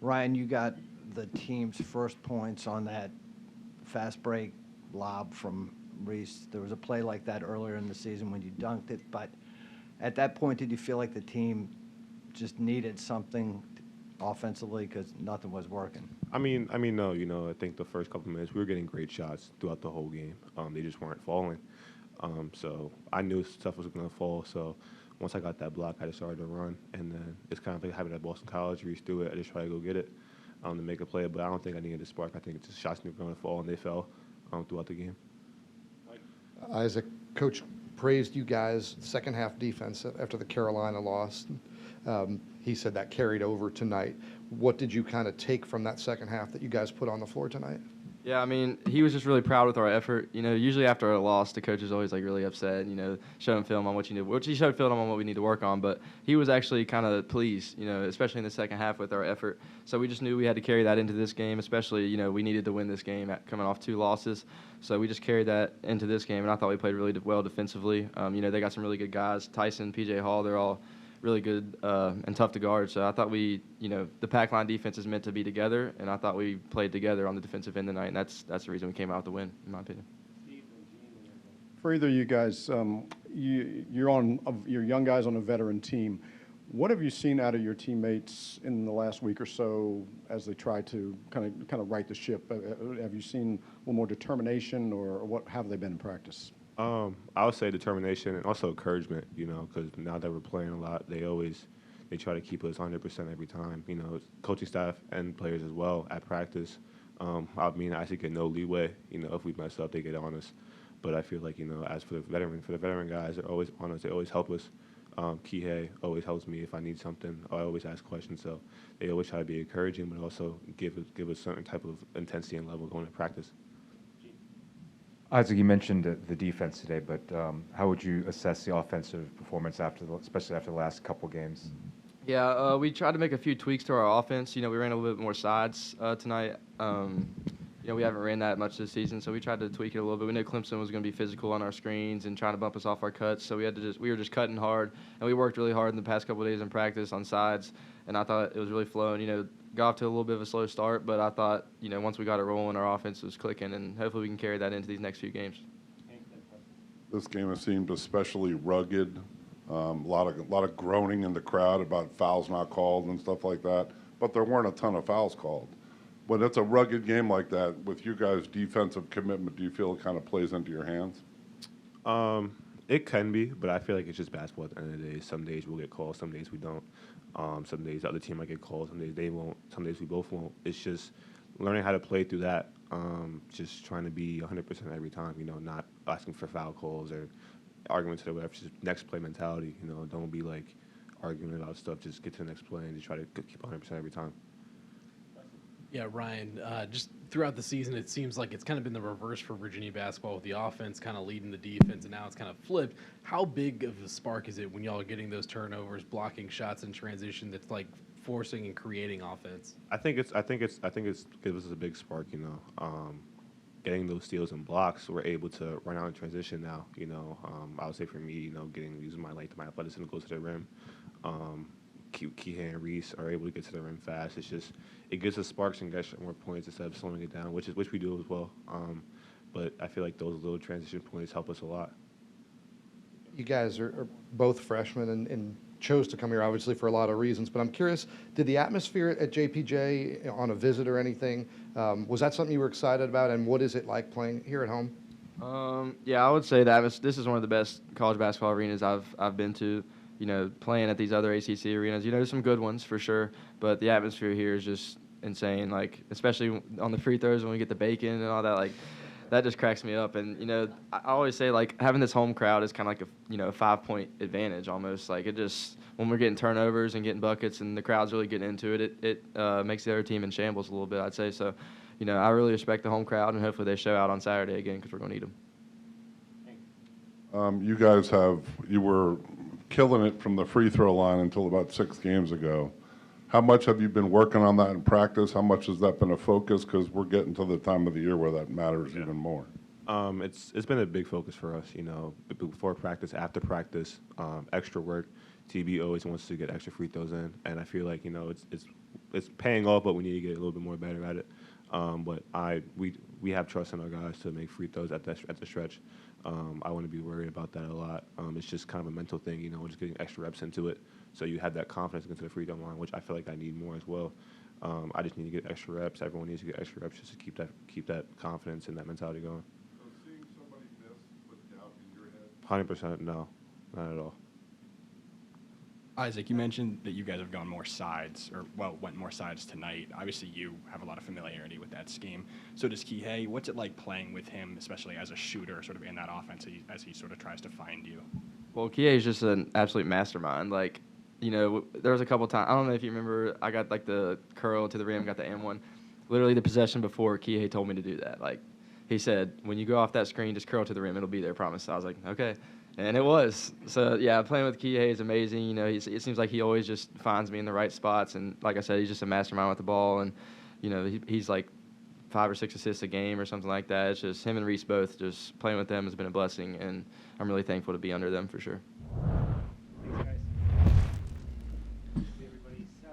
Ryan, you got the team's first points on that fast break lob from Reese. There was a play like that earlier in the season when you dunked it, but at that point, did you feel like the team just needed something offensively because nothing was working? No. I think the first couple minutes we were getting great shots throughout the whole game. They just weren't falling. So I knew stuff was going to fall. So once I got that block, I just started to run, and then it's kind of like having at Boston College. Reese threw it. I just tried to go get it to make a play, but I don't think I needed a spark. I think it's just shots were going to fall, and they fell throughout the game. Isaac, Coach praised you guys' second half defense after the Carolina loss. He said that carried over tonight. What did you kind of take from that second half that you guys put on the floor tonight? Yeah, I mean, he was just really proud with our effort. Usually after a loss, the coach is always like really upset. Showing film on what you need, which he showed film on what we need to work on. But he was actually kind of pleased, especially in the second half with our effort. So we just knew we had to carry that into this game. Especially, we needed to win this game coming off 2 losses. So we just carried that into this game, and I thought we played really well defensively. They got some really good guys, Tyson, P.J. Hall. They're all really good and tough to guard. So I thought the pack line defense is meant to be together, and I thought we played together on the defensive end tonight, and that's the reason we came out with the win, in my opinion. For either of you guys, you're young guys on a veteran team. What have you seen out of your teammates in the last week or so as they try to kind of right the ship? Have you seen a little more determination, or what have they been in practice? I would say determination and also encouragement, because now that we're playing a lot, they try to keep us 100% every time, coaching staff and players as well at practice. I actually get no leeway, if we mess up, they get on us. But I feel like, as for the veteran guys, they're always on us, they always help us. Kihei always helps me if I need something. I always ask questions, so they always try to be encouraging, but also give us certain type of intensity and level going to practice. Isaac, you mentioned the defense today, but how would you assess the offensive performance especially after the last couple games? Yeah, we tried to make a few tweaks to our offense. We ran a little bit more sides tonight. We haven't ran that much this season, so we tried to tweak it a little bit. We knew Clemson was going to be physical on our screens and trying to bump us off our cuts, so we were just cutting hard, and we worked really hard in the past couple of days in practice on sides, and I thought it was really flowing. Got off to a little bit of a slow start, but I thought, once we got it rolling, our offense was clicking, and hopefully we can carry that into these next few games. This game has seemed especially rugged. A lot of groaning in the crowd about fouls not called and stuff like that, but there weren't a ton of fouls called. When it's a rugged game like that, with you guys' defensive commitment, do you feel it kind of plays into your hands? It can be, but I feel like it's just basketball at the end of the day. Some days we'll get called, some days we don't. Some days the other team might get called, some days they won't, some days we both won't. It's just learning how to play through that, just trying to be 100% every time, not asking for foul calls or arguments or whatever, just next play mentality, don't be like arguing about stuff, just get to the next play and just try to keep 100% every time. Yeah, Ryan, just throughout the season, it seems like it's kind of been the reverse for Virginia basketball, with the offense kind of leading the defense, and now it's kind of flipped. How big of a spark is it when y'all are getting those turnovers, blocking shots in transition, that's like forcing and creating offense? I think it's gives us a big spark, getting those steals and blocks. We're able to run out in transition now, I would say for me, using my length, my athleticism to go to the rim. Kihei and Reese are able to get to the rim fast. It gives us sparks and gets more points instead of slowing it down, which we do as well. But I feel like those little transition points help us a lot. You guys are both freshmen and chose to come here obviously for a lot of reasons, but I'm curious, did the atmosphere at JPJ on a visit or anything, was that something you were excited about, and what is it like playing here at home? Yeah, I would say that this is one of the best college basketball arenas I've been to. Playing at these other ACC arenas, there's some good ones for sure, but the atmosphere here is just insane. Like, especially on the free throws when we get the bacon and all that, like, that just cracks me up. And I always say, like, having this home crowd is kind of like a 5-point advantage almost. Like, it just, when we're getting turnovers and getting buckets and the crowd's really getting into it, it makes the other team in shambles a little bit, I'd say. So, I really respect the home crowd, and hopefully they show out on Saturday again, because we're going to need them. You guys you were killing it from the free throw line until about 6 games ago. How much have you been working on that in practice? How much has that been a focus? Because we're getting to the time of the year where that matters even more. It's been a big focus for us, before practice, after practice, extra work. TB always wants to get extra free throws in, and I feel like, it's paying off, but we need to get a little bit more better at it. But we have trust in our guys to make free throws at the stretch. I wouldn't be worried about that a lot. It's just kind of a mental thing, just getting extra reps into it. So you have that confidence into the free throw line, which I feel like I need more as well. I just need to get extra reps. Everyone needs to get extra reps just to keep that confidence and that mentality going. So seeing somebody miss put doubt in your head? 100%, no, not at all. Isaac, you mentioned that you guys have gone more sides, went more sides tonight. Obviously, you have a lot of familiarity with that scheme. So does Kihei. What's it like playing with him, especially as a shooter, sort of in that offense, as he sort of tries to find you? Well, Kihei is just an absolute mastermind. Like, there was a couple times. I don't know if you remember. I got like the curl to the rim, got the M1. Literally the possession before, Kihei told me to do that. Like, he said, when you go off that screen, just curl to the rim. It'll be there, promise. I was like, okay. And it was. So, yeah, playing with Kihei is amazing. It seems like he always just finds me in the right spots. And like I said, he's just a mastermind with the ball. And, he's like 5 or 6 assists a game or something like that. It's just him and Reese both. Just playing with them has been a blessing. And I'm really thankful to be under them for sure.